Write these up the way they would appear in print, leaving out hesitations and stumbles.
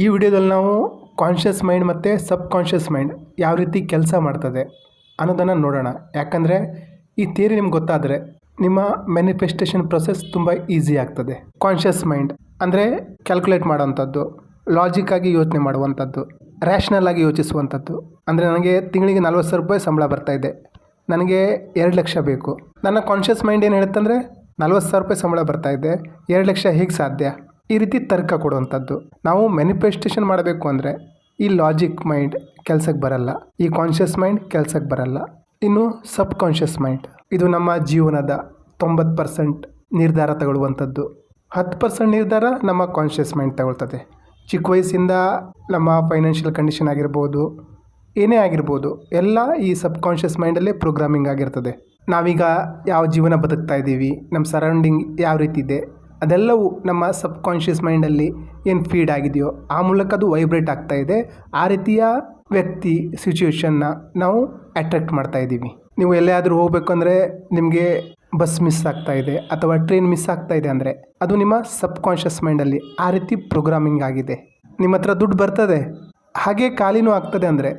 ಈ ವಿಡಿಯೋದಲ್ಲಿ ನಾವು ಕಾನ್ಷಿಯಸ್ ಮೈಂಡ್ ಮತ್ತು ಸಬ್ ಕಾನ್ಷಿಯಸ್ ಮೈಂಡ್ ಯಾವ ರೀತಿ ಕೆಲಸ ಮಾಡ್ತದೆ ಅನ್ನೋದನ್ನು ನೋಡೋಣ. ಯಾಕಂದರೆ ಈ ಥಿಯರಿ ನಿಮ್ಗೆ ಗೊತ್ತಾದರೆ ನಿಮ್ಮ ಮ್ಯಾನಿಫೆಸ್ಟೇಷನ್ ಪ್ರೊಸೆಸ್ ತುಂಬ ಈಸಿ ಆಗ್ತದೆ. ಕಾನ್ಷಿಯಸ್ ಮೈಂಡ್ ಅಂದರೆ ಕ್ಯಾಲ್ಕುಲೇಟ್ ಮಾಡೋವಂಥದ್ದು, ಲಾಜಿಕ್ಕಾಗಿ ಯೋಚನೆ ಮಾಡುವಂಥದ್ದು, ರ್ಯಾಷನಲ್ ಆಗಿ ಯೋಚಿಸುವಂಥದ್ದು. ಅಂದರೆ ನನಗೆ ತಿಂಗಳಿಗೆ 40,000 ರೂಪಾಯಿ ಸಂಬಳ ಬರ್ತಾಯಿದೆ, ನನಗೆ 2 ಲಕ್ಷ ಬೇಕು. ನನ್ನ ಕಾನ್ಷಿಯಸ್ ಮೈಂಡ್ ಏನು ಹೇಳುತ್ತಂದರೆ 40,000 ರೂಪಾಯಿ ಸಂಬಳ ಬರ್ತಾಯಿದೆ, 2 ಲಕ್ಷ ಹೇಗೆ ಸಾಧ್ಯ? ಈ ರೀತಿ ತರ್ಕ ಕೊಡುವಂಥದ್ದು. ನಾವು ಮ್ಯಾನಿಫೆಸ್ಟೇಷನ್ ಮಾಡಬೇಕು ಅಂದರೆ ಈ ಲಾಜಿಕ್ ಮೈಂಡ್ ಕೆಲಸಕ್ಕೆ ಬರಲ್ಲ, ಈ ಕಾನ್ಷಿಯಸ್ ಮೈಂಡ್ ಕೆಲಸಕ್ಕೆ ಬರಲ್ಲ. ಇನ್ನು ಸಬ್ ಕಾನ್ಷಿಯಸ್ ಮೈಂಡ್, ಇದು ನಮ್ಮ ಜೀವನದ 90% ನಿರ್ಧಾರ ತಗೊಳ್ಳುವಂಥದ್ದು. 10% ನಿರ್ಧಾರ ನಮ್ಮ ಕಾನ್ಷಿಯಸ್ ಮೈಂಡ್ ತಗೊಳ್ತದೆ. ಚಿಕ್ಕ ವಯಸ್ಸಿಂದ ನಮ್ಮ ಫೈನಾನ್ಷಿಯಲ್ ಕಂಡೀಷನ್ ಆಗಿರ್ಬೋದು, ಏನೇ ಆಗಿರ್ಬೋದು, ಎಲ್ಲ ಈ ಸಬ್ ಕಾನ್ಷಿಯಸ್ ಮೈಂಡಲ್ಲೇ ಪ್ರೋಗ್ರಾಮಿಂಗ್ ಆಗಿರ್ತದೆ. ನಾವೀಗ ಯಾವ ಜೀವನ ಬದುಕ್ತಾ ಇದ್ದೀವಿ, ನಮ್ಮ ಸರೌಂಡಿಂಗ್ ಯಾವ ರೀತಿ ಇದೆ, ಅದೆಲ್ಲವೂ ನಮ್ಮ ಸಬ್ ಕಾನ್ಷಿಯಸ್ ಮೈಂಡಲ್ಲಿ ಏನು ಫೀಡ್ ಆಗಿದೆಯೋ ಆ ಮೂಲಕ ಅದು ವೈಬ್ರೇಟ್ ಆಗ್ತಾ ಇದೆ. ಆ ರೀತಿಯ ವ್ಯಕ್ತಿ, ಸಿಚುವೇಶನ್ನ ನಾವು ಅಟ್ರಾಕ್ಟ್ ಮಾಡ್ತಾ ಇದ್ದೀವಿ. ನೀವು ಎಲ್ಲಾದರೂ ಹೋಗಬೇಕು ಅಂದರೆ ನಿಮಗೆ ಬಸ್ ಮಿಸ್ ಆಗ್ತಾ ಇದೆ ಅಥವಾ ಟ್ರೈನ್ ಮಿಸ್ ಆಗ್ತಾ ಇದೆ ಅಂದರೆ ಅದು ನಿಮ್ಮ ಸಬ್ ಕಾನ್ಷಿಯಸ್ ಮೈಂಡಲ್ಲಿ ಆ ರೀತಿ ಪ್ರೋಗ್ರಾಮಿಂಗ್ ಆಗಿದೆ. ನಿಮ್ಮ ಹತ್ರ ದುಡ್ಡು ಬರ್ತದೆ, ಹಾಗೆ ಖಾಲಿನೂ ಆಗ್ತದೆ ಅಂದರೆ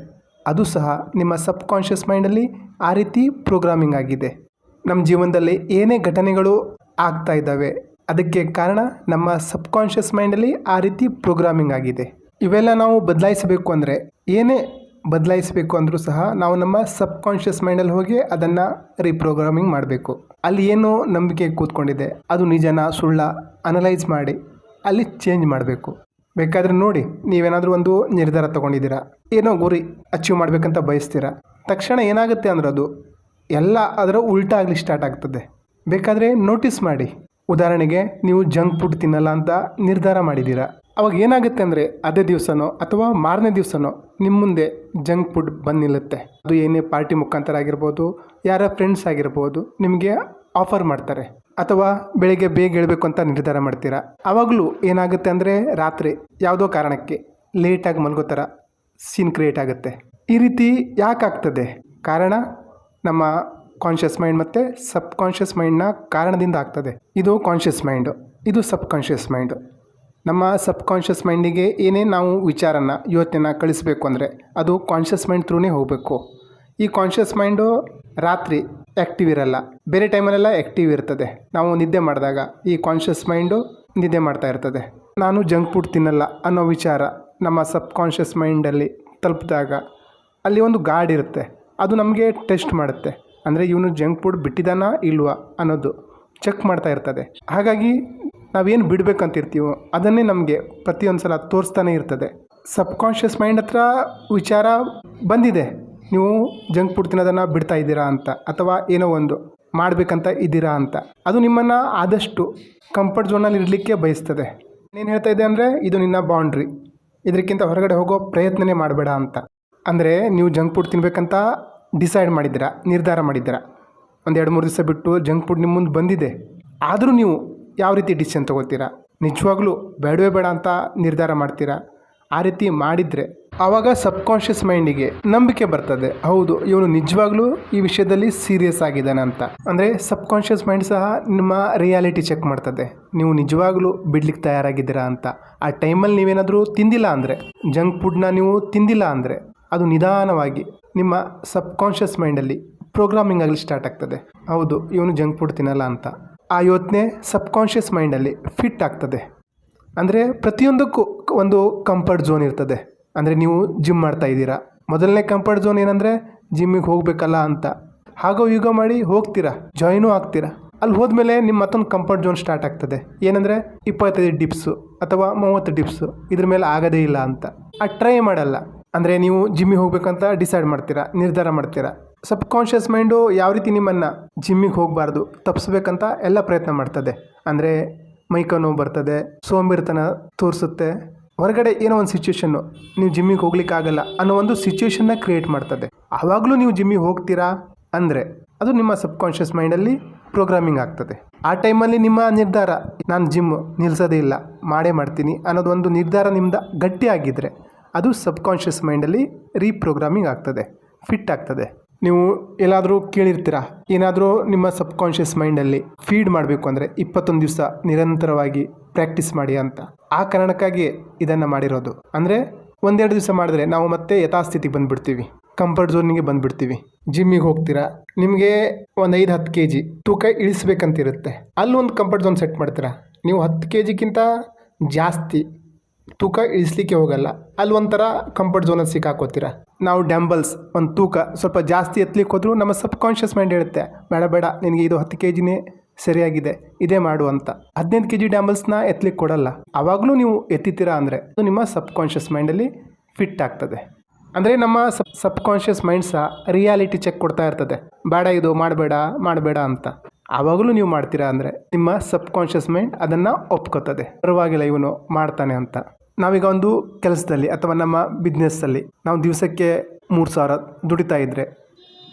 ಅದು ಸಹ ನಿಮ್ಮ ಸಬ್ ಕಾನ್ಷಿಯಸ್ ಮೈಂಡಲ್ಲಿ ಆ ರೀತಿ ಪ್ರೋಗ್ರಾಮಿಂಗ್ ಆಗಿದೆ. ನಮ್ಮ ಜೀವನದಲ್ಲಿ ಏನೇ ಘಟನೆಗಳು ಆಗ್ತಾ ಇದ್ದಾವೆ ಅದಕ್ಕೆ ಕಾರಣ ನಮ್ಮ ಸಬ್ ಕಾನ್ಷಿಯಸ್ ಮೈಂಡಲ್ಲಿ ಆ ರೀತಿ ಪ್ರೋಗ್ರಾಮಿಂಗ್ ಆಗಿದೆ. ಇವೆಲ್ಲ ನಾವು ಬದಲಾಯಿಸಬೇಕು ಅಂದರೆ, ಏನೇ ಬದಲಾಯಿಸಬೇಕು ಅಂದರೂ ಸಹ ನಾವು ನಮ್ಮ ಸಬ್ ಕಾನ್ಷಿಯಸ್ ಮೈಂಡಲ್ಲಿ ಹೋಗಿ ಅದನ್ನು ರೀಪ್ರೋಗ್ರಾಮಿಂಗ್ ಮಾಡಬೇಕು. ಅಲ್ಲಿ ಏನು ನಂಬಿಕೆ ಕೂತ್ಕೊಂಡಿದೆ, ಅದು ನಿಜನ ಸುಳ್ಳ ಅನಲೈಸ್ ಮಾಡಿ ಅಲ್ಲಿ ಚೇಂಜ್ ಮಾಡಬೇಕು. ಬೇಕಾದರೆ ನೋಡಿ, ನೀವೇನಾದರೂ ಒಂದು ನಿರ್ಧಾರ ತೊಗೊಂಡಿದ್ದೀರಾ, ಏನೋ ಗುರಿ ಅಚೀವ್ ಮಾಡಬೇಕಂತ ಬಯಸ್ತೀರಾ, ತಕ್ಷಣ ಏನಾಗುತ್ತೆ ಅಂದ್ರೆ ಅದು ಎಲ್ಲ ಅದರ ಉಲ್ಟಾ ಆಗಲಿ ಸ್ಟಾರ್ಟ್ ಆಗ್ತದೆ. ಬೇಕಾದರೆ ನೋಟಿಸ್ ಮಾಡಿ. ಉದಾಹರಣೆಗೆ ನೀವು ಜಂಕ್ ಫುಡ್ ತಿನ್ನಲ್ಲ ಅಂತ ನಿರ್ಧಾರ ಮಾಡಿದ್ದೀರಾ, ಅವಾಗ ಏನಾಗುತ್ತೆ ಅಂದರೆ ಅದೇ ದಿವಸನೋ ಅಥವಾ ಮಾರನೇ ದಿವಸನೋ ನಿಮ್ಮ ಮುಂದೆ ಜಂಕ್ ಫುಡ್ ಬಂದು ನಿಲ್ಲುತ್ತೆ. ಅದು ಏನೇ ಪಾರ್ಟಿ ಮುಖಾಂತರ ಆಗಿರ್ಬೋದು, ಯಾರ ಫ್ರೆಂಡ್ಸ್ ಆಗಿರ್ಬೋದು, ನಿಮಗೆ ಆಫರ್ ಮಾಡ್ತಾರೆ. ಅಥವಾ ಬೆಳಗ್ಗೆ ಬೇಗ ಹೇಳಬೇಕು ಅಂತ ನಿರ್ಧಾರ ಮಾಡ್ತೀರಾ, ಆವಾಗಲೂ ಏನಾಗುತ್ತೆ ಅಂದರೆ ರಾತ್ರಿ ಯಾವುದೋ ಕಾರಣಕ್ಕೆ ಲೇಟಾಗಿ ಮಲಗೋ ಥರ ಸೀನ್ ಕ್ರಿಯೇಟ್ ಆಗುತ್ತೆ. ಈ ರೀತಿ ಯಾಕೆ ಆಗ್ತದೆ? ಕಾರಣ ನಮ್ಮ ಕಾನ್ಷಿಯಸ್ ಮೈಂಡ್ ಮತ್ತು ಸಬ್ ಕಾನ್ಷಿಯಸ್ ಮೈಂಡ್ನ ಕಾರಣದಿಂದ ಆಗ್ತದೆ. ಇದು ಕಾನ್ಷಿಯಸ್ ಮೈಂಡು, ಇದು ಸಬ್ ಕಾನ್ಷಿಯಸ್ ಮೈಂಡು. ನಮ್ಮ ಸಬ್ ಕಾನ್ಷಿಯಸ್ ಮೈಂಡಿಗೆ ಏನೇ ನಾವು ವಿಚಾರನ ಯೋಚನೆನ ಕಳಿಸ್ಬೇಕು ಅಂದರೆ ಅದು ಕಾನ್ಷಿಯಸ್ ಮೈಂಡ್ ಥ್ರೂನೇ ಹೋಗಬೇಕು. ಈ ಕಾನ್ಷಿಯಸ್ ಮೈಂಡು ರಾತ್ರಿ ಆ್ಯಕ್ಟಿವ್ ಇರಲ್ಲ, ಬೇರೆ ಟೈಮಲ್ಲೆಲ್ಲ ಆ್ಯಕ್ಟಿವ್ ಇರ್ತದೆ. ನಾವು ನಿದ್ದೆ ಮಾಡಿದಾಗ ಈ ಕಾನ್ಷಿಯಸ್ ಮೈಂಡು ನಿದ್ದೆ ಮಾಡ್ತಾ ಇರ್ತದೆ. ನಾನು ಜಂಕ್ ಫುಡ್ ತಿನ್ನಲ್ಲ ಅನ್ನೋ ವಿಚಾರ ನಮ್ಮ ಸಬ್ ಕಾನ್ಷಿಯಸ್ ಮೈಂಡಲ್ಲಿ ತಲುಪಿದಾಗ ಅಲ್ಲಿ ಒಂದು ಗಾರ್ಡ್ ಇರುತ್ತೆ, ಅದು ನಮಗೆ ಟೆಸ್ಟ್ ಮಾಡುತ್ತೆ. ಅಂದರೆ ಇವನು ಜಂಕ್ ಫುಡ್ ಬಿಟ್ಟಿದ್ದಾನಾ ಇಲ್ವಾ ಅನ್ನೋದು ಚೆಕ್ ಮಾಡ್ತಾ ಇರ್ತದೆ. ಹಾಗಾಗಿ ನಾವೇನು ಬಿಡಬೇಕಂತಿರ್ತೀವೋ ಅದನ್ನೇ ನಮಗೆ ಪ್ರತಿಯೊಂದು ಸಲ ತೋರಿಸ್ತಾನೆ ಇರ್ತದೆ. ಸಬ್ ಕಾನ್ಷಿಯಸ್ ಮೈಂಡ್ ಹತ್ರ ವಿಚಾರ ಬಂದಿದೆ, ನೀವು ಜಂಕ್ ಫುಡ್ ತಿನ್ನೋದನ್ನು ಬಿಡ್ತಾ ಇದ್ದೀರಾ ಅಂತ, ಅಥವಾ ಏನೋ ಒಂದು ಮಾಡಬೇಕಂತ ಇದ್ದೀರಾ ಅಂತ, ಅದು ನಿಮ್ಮನ್ನು ಆದಷ್ಟು ಕಂಫರ್ಟ್ ಝೋನಲ್ಲಿ ಇರಲಿಕ್ಕೆ ಬಯಸ್ತದೆ. ಏನು ಹೇಳ್ತಾ ಇದೆ ಅಂದರೆ ಇದು ನಿನ್ನ ಬೌಂಡ್ರಿ, ಇದಕ್ಕಿಂತ ಹೊರಗಡೆ ಹೋಗೋ ಪ್ರಯತ್ನನೇ ಮಾಡಬೇಡ ಅಂತ. ಅಂದರೆ ನೀವು ಜಂಕ್ ಫುಡ್ ತಿನ್ನಬೇಕಂತ ಡಿಸೈಡ್ ಮಾಡಿದ್ದೀರಾ, ನಿರ್ಧಾರ ಮಾಡಿದ್ದೀರಾ, ಒಂದು 2-3 ದಿವಸ ಬಿಟ್ಟು ಜಂಕ್ ಫುಡ್ ನಿಮ್ಮ ಮುಂದೆ ಬಂದಿದೆ, ಆದರೂ ನೀವು ಯಾವ ರೀತಿ ಡಿಸಿಷನ್ ತೊಗೊಳ್ತೀರಾ? ನಿಜವಾಗ್ಲೂ ಬೇಡವೇ ಬೇಡ ಅಂತ ನಿರ್ಧಾರ ಮಾಡ್ತೀರಾ? ಆ ರೀತಿ ಮಾಡಿದರೆ ಆವಾಗ ಸಬ್ ಕಾನ್ಷಿಯಸ್ ಮೈಂಡಿಗೆ ನಂಬಿಕೆ ಬರ್ತದೆ, ಹೌದು ಇವನು ನಿಜವಾಗ್ಲೂ ಈ ವಿಷಯದಲ್ಲಿ ಸೀರಿಯಸ್ ಆಗಿದ್ದಾನೆ ಅಂತ. ಅಂದರೆ ಸಬ್ ಕಾನ್ಷಿಯಸ್ ಮೈಂಡ್ ಸಹ ನಿಮ್ಮ ರಿಯಾಲಿಟಿ ಚೆಕ್ ಮಾಡ್ತದೆ, ನೀವು ನಿಜವಾಗ್ಲೂ ಬಿಡ್ಲಿಕ್ಕೆ ತಯಾರಾಗಿದ್ದೀರಾ ಅಂತ. ಆ ಟೈಮಲ್ಲಿ ನೀವೇನಾದರೂ ತಿಂದಿಲ್ಲ ಅಂದರೆ, ಜಂಕ್ ಫುಡ್ನ ನೀವು ತಿಂದಿಲ್ಲ ಅಂದರೆ ಅದು ನಿಧಾನವಾಗಿ ನಿಮ್ಮ ಸಬ್ ಕಾನ್ಷಿಯಸ್ ಮೈಂಡಲ್ಲಿ ಪ್ರೋಗ್ರಾಮಿಂಗ್ ಆಗಲಿ ಸ್ಟಾರ್ಟ್ ಆಗ್ತದೆ, ಹೌದು ಇವನು ಜಂಕ್ ಫುಡ್ ತಿನ್ನಲ್ಲ ಅಂತ. ಆ ಯೋಚನೆ ಸಬ್ ಕಾನ್ಷಿಯಸ್ ಮೈಂಡಲ್ಲಿ ಫಿಟ್ ಆಗ್ತದೆ. ಅಂದರೆ ಪ್ರತಿಯೊಂದಕ್ಕೂ ಒಂದು ಕಂಫರ್ಟ್ ಝೋನ್ ಇರ್ತದೆ. ಅಂದರೆ ನೀವು ಜಿಮ್ ಮಾಡ್ತಾ ಇದ್ದೀರಾ, ಮೊದಲನೇ ಕಂಫರ್ಟ್ ಝೋನ್ ಏನಂದರೆ ಜಿಮ್ಮಿಗೆ ಹೋಗಬೇಕಲ್ಲ ಅಂತ. ಹಾಗೋ ಹೀಗೋ ಮಾಡಿ ಹೋಗ್ತೀರಾ, ಜಾಯ್ನೂ ಆಗ್ತೀರಾ. ಅಲ್ಲಿ ಹೋದ್ಮೇಲೆ ನಿಮ್ಮ ಮತ್ತೊಂದು ಕಂಫರ್ಟ್ ಝೋನ್ ಸ್ಟಾರ್ಟ್ ಆಗ್ತದೆ. ಏನಂದರೆ 25 ಡಿಪ್ಸು ಅಥವಾ 30 ಡಿಪ್ಸು, ಇದ್ರ ಮೇಲೆ ಆಗೋದೇ ಇಲ್ಲ ಅಂತ. ಟ್ರೈ ಮಾಡಲ್ಲ. ಅಂದರೆ ನೀವು ಜಿಮ್ಮಿಗೆ ಹೋಗ್ಬೇಕಂತ ಡಿಸೈಡ್ ಮಾಡ್ತೀರಾ, ನಿರ್ಧಾರ ಮಾಡ್ತೀರಾ. ಸಬ್ ಕಾನ್ಷಿಯಸ್ ಮೈಂಡು ಯಾವ ರೀತಿ ನಿಮ್ಮನ್ನು ಜಿಮ್ಮಿಗೆ ಹೋಗಬಾರ್ದು ತಪ್ಪಿಸ್ಬೇಕಂತ ಎಲ್ಲ ಪ್ರಯತ್ನ ಮಾಡ್ತದೆ. ಅಂದರೆ ಮೈಕೈ ನೋವು ಬರ್ತದೆ, ಸೋಂಬೇರಿತನ ತೋರಿಸುತ್ತೆ, ಹೊರಗಡೆ ಏನೋ ಒಂದು ಸಿಚುವೇಶನ್ನು ನೀವು ಜಿಮ್ಮಿಗೆ ಹೋಗ್ಲಿಕ್ಕಾಗಲ್ಲ ಅನ್ನೋ ಒಂದು ಸಿಚುವೇಶನ್ನ ಕ್ರಿಯೇಟ್ ಮಾಡ್ತದೆ. ಆವಾಗಲೂ ನೀವು ಜಿಮ್ಮಿಗೆ ಹೋಗ್ತೀರಾ ಅಂದರೆ ಅದು ನಿಮ್ಮ ಸಬ್ ಕಾನ್ಷಿಯಸ್ ಮೈಂಡಲ್ಲಿ ಪ್ರೋಗ್ರಾಮಿಂಗ್ ಆಗ್ತದೆ. ಆ ಟೈಮಲ್ಲಿ ನಿಮ್ಮ ನಿರ್ಧಾರ, ನಾನು ಜಿಮ್ ನಿಲ್ಲಿಸೋದೇ ಇಲ್ಲ, ಮಾಡೇ ಮಾಡ್ತೀನಿ ಅನ್ನೋದು ಒಂದು ನಿರ್ಧಾರ ನಿಮ್ದು ಗಟ್ಟಿಯಾಗಿದ್ದರೆ ಅದು ಸಬ್ ಕಾನ್ಷಿಯಸ್ ಮೈಂಡಲ್ಲಿ ರೀಪ್ರೋಗ್ರಾಮಿಂಗ್ ಆಗ್ತದೆ, ಫಿಟ್ ಆಗ್ತದೆ. ನೀವು ಎಲ್ಲಾದರೂ ಕೇಳಿರ್ತೀರ, ಏನಾದರೂ ನಿಮ್ಮ ಸಬ್ ಕಾನ್ಷಿಯಸ್ ಮೈಂಡಲ್ಲಿ ಫೀಡ್ ಮಾಡಬೇಕು ಅಂದರೆ 21 ದಿವಸ ನಿರಂತರವಾಗಿ ಪ್ರಾಕ್ಟೀಸ್ ಮಾಡಿ ಅಂತ. ಆ ಕಾರಣಕ್ಕಾಗಿ ಇದನ್ನು ಮಾಡಿರೋದು. ಅಂದರೆ ಒಂದೆರಡು ದಿವಸ ಮಾಡಿದ್ರೆ ನಾವು ಮತ್ತೆ ಯಥಾಸ್ಥಿತಿಗೆ ಬಂದುಬಿಡ್ತೀವಿ, ಕಂಫರ್ಟ್ ಝೋನಿಗೆ ಬಂದುಬಿಡ್ತೀವಿ. ಜಿಮ್ಮಿಗೆ ಹೋಗ್ತೀರಾ, ನಿಮಗೆ ಒಂದು 5-10 kg ತೂಕ ಇಳಿಸ್ಬೇಕಂತಿರುತ್ತೆ, ಅಲ್ಲೊಂದು ಕಂಫರ್ಟ್ ಝೋನ್ ಸೆಟ್ ಮಾಡ್ತೀರಾ. ನೀವು 10 kgಕ್ಕಿಂತ ಜಾಸ್ತಿ ತೂಕ ಇಳಿಸ್ಲಿಕ್ಕೆ ಹೋಗಲ್ಲ, ಅಲ್ಲಿ ಒಂಥರ ಕಂಫರ್ಟ್ ಝೋನಲ್ಲಿ ಸಿಕ್ಕಾಕೋತೀರ. ನಾವು ಡ್ಯಾಂಬಲ್ಸ್ ಒಂದು ತೂಕ ಸ್ವಲ್ಪ ಜಾಸ್ತಿ ಎತ್ತಲಿಕ್ಕೆ ಹೋದರೂ ನಮ್ಮ ಸಬ್ ಕಾನ್ಷಿಯಸ್ ಮೈಂಡ್ ಹೇಳುತ್ತೆ, ಬೇಡ ಬೇಡ ನಿನಗೆ ಇದು 10 kgನೇ ಸರಿಯಾಗಿದೆ, ಇದೇ ಮಾಡು ಅಂತ. 15 kg ಡ್ಯಾಂಬಲ್ಸ್ನ ಎತ್ತಲಿಕ್ಕೆ ಕೊಡಲ್ಲ. ಆವಾಗಲೂ ನೀವು ಎತ್ತಿತೀರಾ ಅಂದರೆ ಅದು ನಿಮ್ಮ ಸಬ್ ಕಾನ್ಷಿಯಸ್ ಮೈಂಡಲ್ಲಿ ಫಿಟ್ ಆಗ್ತದೆ. ಅಂದರೆ ನಮ್ಮ ಸಬ್ ಕಾನ್ಷಿಯಸ್ ಮೈಂಡ್ ಸಹ ರಿಯಾಲಿಟಿ ಚೆಕ್ ಕೊಡ್ತಾ ಇರ್ತದೆ, ಬೇಡ ಇದು ಮಾಡಬೇಡ ಅಂತ. ಆವಾಗಲೂ ನೀವು ಮಾಡ್ತೀರಾ ಅಂದರೆ ನಿಮ್ಮ ಸಬ್ ಕಾನ್ಷಿಯಸ್ ಮೈಂಡ್ ಅದನ್ನು ಒಪ್ಕೋತದೆ, ಪರವಾಗಿಲ್ಲ ಇವನು ಮಾಡ್ತಾನೆ ಅಂತ. ನಾವೀಗ ಒಂದು ಕೆಲಸದಲ್ಲಿ ಅಥವಾ ನಮ್ಮ ಬಿಸ್ನೆಸ್ಸಲ್ಲಿ ನಾವು ದಿವಸಕ್ಕೆ 3,000 ದುಡಿತಾ ಇದ್ದರೆ,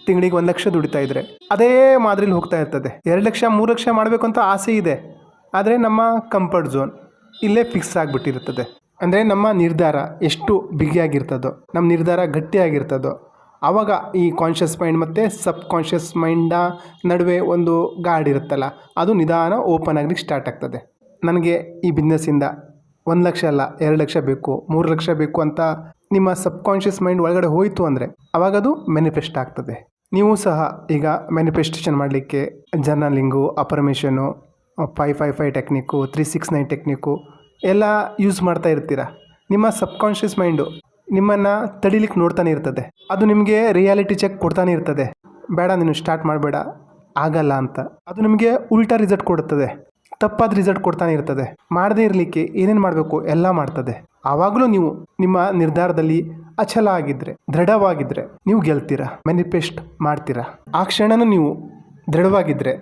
ತಿಂಗಳಿಗೆ 1 ಲಕ್ಷ ದುಡಿತಾ ಇದ್ದರೆ, ಅದೇ ಮಾದರಿಲಿ ಹೋಗ್ತಾ ಇರ್ತದೆ. 2 ಲಕ್ಷ 3 ಲಕ್ಷ ಮಾಡಬೇಕು ಅಂತ ಆಸೆ ಇದೆ, ಆದರೆ ನಮ್ಮ ಕಂಫರ್ಟ್ ಝೋನ್ ಇಲ್ಲೇ ಫಿಕ್ಸ್ ಆಗಿಬಿಟ್ಟಿರ್ತದೆ. ಅಂದರೆ ನಮ್ಮ ನಿರ್ಧಾರ ಎಷ್ಟು ಬಿಗಿಯಾಗಿರ್ತದೋ, ನಮ್ಮ ನಿರ್ಧಾರ ಗಟ್ಟಿಯಾಗಿರ್ತದೋ, ಆವಾಗ ಈ ಕಾನ್ಷಿಯಸ್ ಮೈಂಡ್ ಮತ್ತು ಸಬ್ ಕಾನ್ಷಿಯಸ್ ಮೈಂಡ ನಡುವೆ ಒಂದು ಗಾರ್ಡ್ ಇರುತ್ತಲ್ಲ, ಅದು ನಿಧಾನ ಓಪನ್ ಆಗಲಿಕ್ಕೆ ಸ್ಟಾರ್ಟ್ ಆಗ್ತದೆ. ನನಗೆ ಈ ಬಿಸ್ನೆಸ್ಸಿಂದ 1 ಲಕ್ಷ ಅಲ್ಲ 2 ಲಕ್ಷ ಬೇಕು, 3 ಲಕ್ಷ ಬೇಕು ಅಂತ ನಿಮ್ಮ ಸಬ್ ಕಾನ್ಷಿಯಸ್ ಮೈಂಡ್ ಒಳಗಡೆ ಹೋಯಿತು ಅಂದರೆ ಆವಾಗ ಅದು ಮ್ಯಾನಿಫೆಸ್ಟ್ ಆಗ್ತದೆ. ನೀವು ಸಹ ಈಗ ಮ್ಯಾನಿಫೆಸ್ಟೇಷನ್ ಮಾಡಲಿಕ್ಕೆ ಜರ್ನಲಿಂಗು, ಅಫರ್ಮೇಷನು, 555 ಟೆಕ್ನಿಕ್ಕು, 369 ಟೆಕ್ನಿಕ್ಕು ಎಲ್ಲ ಯೂಸ್ ಮಾಡ್ತಾ ಇರ್ತೀರ. ನಿಮ್ಮ ಸಬ್ ಕಾನ್ಷಿಯಸ್ ಮೈಂಡು ನಿಮ್ಮನ್ನು ತಡಿಲಿಕ್ಕೆ ನೋಡ್ತಾನೆ ಇರ್ತದೆ, ಅದು ನಿಮಗೆ ರಿಯಾಲಿಟಿ ಚೆಕ್ ಕೊಡ್ತಾನೆ ಇರ್ತದೆ, ಬೇಡ ನೀನು ಸ್ಟಾರ್ಟ್ ಮಾಡಬೇಡ ಆಗಲ್ಲ ಅಂತ. ಅದು ನಿಮಗೆ ಉಲ್ಟಾ ರಿಸಲ್ಟ್ ಕೊಡುತ್ತದೆ, ತಪ್ಪಾದ ರಿಸಲ್ಟ್ ಕೊಡ್ತಾನೆ ಇರ್ತದೆ. ಮಾಡದೇ ಇರಲಿಕ್ಕೆ ಏನೇನು ಮಾಡಬೇಕು ಎಲ್ಲ ಮಾಡ್ತದೆ. ಆವಾಗಲೂ ನೀವು ನಿಮ್ಮ ನಿರ್ಧಾರದಲ್ಲಿ ಅಚಲ ಆಗಿದ್ದರೆ, ದೃಢವಾಗಿದ್ದರೆ ನೀವು ಗೆಲ್ತೀರಾ, ಮ್ಯಾನಿಫೆಸ್ಟ್ ಮಾಡ್ತೀರಾ. ಆ ಕ್ಷಣನೂ ನೀವು ದೃಢವಾಗಿದ್ದರೆ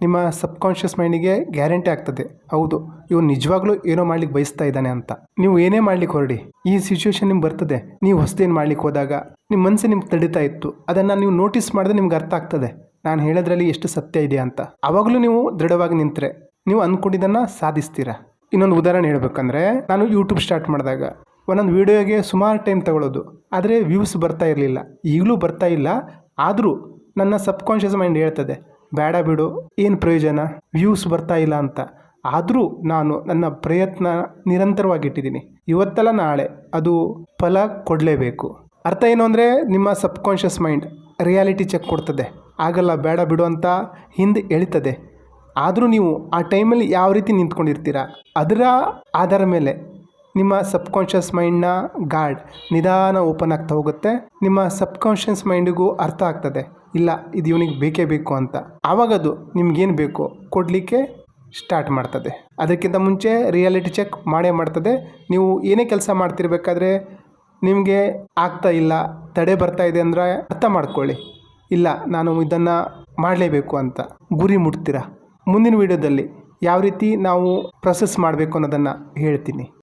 ನಿಮ್ಮ ಸಬ್ ಕಾನ್ಷಿಯಸ್ ಮೈಂಡಿಗೆ ಗ್ಯಾರಂಟಿ ಆಗ್ತದೆ, ಹೌದು ಇವನು ನಿಜವಾಗ್ಲೂ ಏನೋ ಮಾಡ್ಲಿಕ್ಕೆ ಬಯಸ್ತಾ ಇದ್ದಾನೆ ಅಂತ. ನೀವು ಏನೇ ಮಾಡ್ಲಿಕ್ಕೆ ಹೊರಡಿ, ಈ ಸಿಚುವೇಶನ್ ನಿಮ್ಗೆ ಬರ್ತದೆ. ನೀವು ಹೊಸದೇನು ಮಾಡ್ಲಿಕ್ಕೆ ಹೋದಾಗ ನಿಮ್ಮ ಮನಸ್ಸು ನಿಮ್ಗೆ ತಡಿತಾ ಇತ್ತು, ಅದನ್ನು ನೀವು ನೋಟಿಸ್ ಮಾಡಿದ್ರೆ ನಿಮ್ಗೆ ಅರ್ಥ ಆಗ್ತದೆ ನಾನು ಹೇಳೋದ್ರಲ್ಲಿ ಎಷ್ಟು ಸತ್ಯ ಇದೆ ಅಂತ. ಆವಾಗಲೂ ನೀವು ದೃಢವಾಗಿ ನಿಂತರೆ ನೀವು ಅಂದ್ಕೊಂಡಿದ್ದನ್ನು ಸಾಧಿಸ್ತೀರಾ. ಇನ್ನೊಂದು ಉದಾಹರಣೆ ಹೇಳ್ಬೇಕಂದ್ರೆ, ನಾನು ಯೂಟ್ಯೂಬ್ ಸ್ಟಾರ್ಟ್ ಮಾಡಿದಾಗ ಒಂದೊಂದು ವೀಡಿಯೋಗೆ ಸುಮಾರು ಟೈಮ್ ತಗೊಳ್ಳೋದು, ಆದರೆ ವ್ಯೂಸ್ ಬರ್ತಾ ಇರಲಿಲ್ಲ, ಈಗಲೂ ಬರ್ತಾ ಇಲ್ಲ. ಆದರೂ ನನ್ನ ಸಬ್ ಕಾನ್ಷಿಯಸ್ ಮೈಂಡ್ ಹೇಳ್ತದೆ, ಬೇಡ ಬಿಡು ಏನು ಪ್ರಯೋಜನ, ವ್ಯೂಸ್ ಬರ್ತಾ ಇಲ್ಲ ಅಂತ. ಆದರೂ ನಾನು ನನ್ನ ಪ್ರಯತ್ನ ನಿರಂತರವಾಗಿಟ್ಟಿದ್ದೀನಿ, ಇವತ್ತಲ್ಲ ನಾಳೆ ಅದು ಫಲ ಕೊಡಲೇಬೇಕು. ಅರ್ಥ ಏನು ಅಂದರೆ ನಿಮ್ಮ ಸಬ್ ಕಾನ್ಷಿಯಸ್ ಮೈಂಡ್ ರಿಯಾಲಿಟಿ ಚೆಕ್ ಕೊಡ್ತದೆ, ಆಗಲ್ಲ ಬೇಡ ಬಿಡು ಅಂತ ಹಿಂದೆ ಎಳಿತದೆ. ಆದರೂ ನೀವು ಆ ಟೈಮಲ್ಲಿ ಯಾವ ರೀತಿ ನಿಂತ್ಕೊಂಡಿರ್ತೀರ ಅದರ ಆಧಾರ ಮೇಲೆ ನಿಮ್ಮ ಸಬ್ ಕಾನ್ಷಿಯಸ್ ಮೈಂಡ್ನ ಗಾರ್ಡ್ ನಿಧಾನ ಓಪನ್ ಆಗ್ತಾ ಹೋಗುತ್ತೆ. ನಿಮ್ಮ ಸಬ್ ಕಾನ್ಷಿಯಸ್ ಮೈಂಡಿಗೂ ಅರ್ಥ ಆಗ್ತದೆ, ಇಲ್ಲ ಇದು ಇವನಿಗೆ ಬೇಕೇ ಬೇಕು ಅಂತ. ಆವಾಗದು ನಿಮ್ಗೇನು ಬೇಕೋ ಕೊಡಲಿಕ್ಕೆ ಸ್ಟಾರ್ಟ್ ಮಾಡ್ತದೆ. ಅದಕ್ಕಿಂತ ಮುಂಚೆ ರಿಯಾಲಿಟಿ ಚೆಕ್ ಮಾಡೇ ಮಾಡ್ತದೆ. ನೀವು ಏನೇ ಕೆಲಸ ಮಾಡ್ತಿರ್ಬೇಕಾದ್ರೆ ನಿಮಗೆ ಆಗ್ತಾ ಇಲ್ಲ, ತಡೆ ಬರ್ತಾ ಇದೆ ಅಂದರೆ ಅರ್ಥ ಮಾಡ್ಕೊಳ್ಳಿ, ಇಲ್ಲ ನಾನು ಇದನ್ನು ಮಾಡಲೇಬೇಕು ಅಂತ ಗುರಿ ಮುಟ್ತೀರಾ. ಮುಂದಿನ ವೀಡಿಯೋದಲ್ಲಿ ಯಾವ ರೀತಿ ನಾವು ಪ್ರೊಸೆಸ್ ಮಾಡಬೇಕು ಅನ್ನೋದನ್ನು ಹೇಳ್ತೀನಿ.